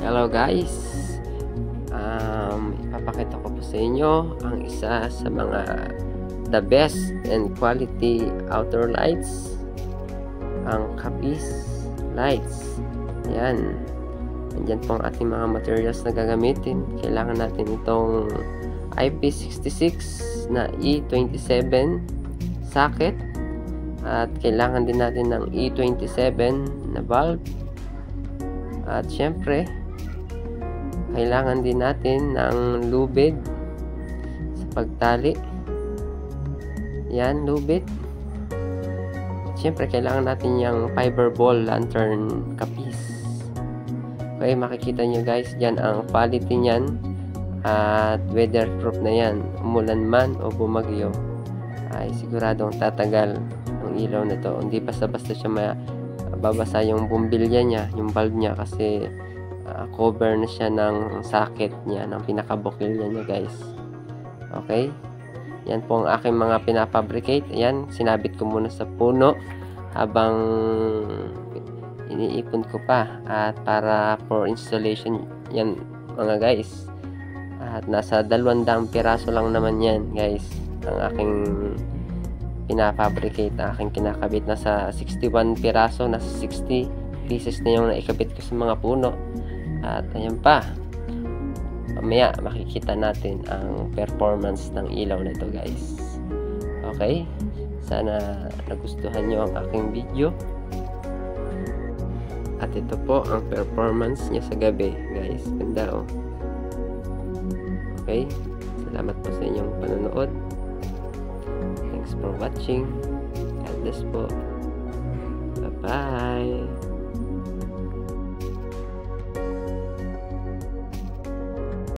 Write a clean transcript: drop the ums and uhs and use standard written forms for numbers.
Hello guys, ipapakita ko po sa inyo ang isa sa mga the best and quality outdoor lights, ang Capiz lights. Yan, nandyan po ang ating mga materials na gagamitin. Kailangan natin itong IP66 na E27 socket, at kailangan din natin ng E27 na bulb, at syempre kailangan din natin ng lubid sa pagtali. Yan, lubid. At syempre kailangan natin yung fiber ball lantern Capiz. Okay, makikita nyo guys dyan ang quality nyan, at weatherproof na yan. Umulan man o bumagyo ay siguradong tatagal ang ilaw na to. Hindi basta-basta siya babasa yung bumbilya niya, yung bulb niya, kasi cover na siya ng socket niya, ng pinakabukilya niya guys. Okay, yan po ang aking mga pinafabricate. Ayan, sinabit ko muna sa puno habang iniipon ko pa, at para for installation yan mga guys. At nasa 200 piraso lang naman yan guys ang aking pinafabricate, aking kinakabit. Nasa 61 piraso, nasa 60 pieces na yung naikabit ko sa mga puno. At ayan pa, mamaya makikita natin ang performance ng ilaw na ito guys. Okay, sana nagustuhan nyo ang aking video. At ito po ang performance niya sa gabi guys. Ganda oh. Okay, salamat po sa inyong panonood. Thanks for watching. God bless po.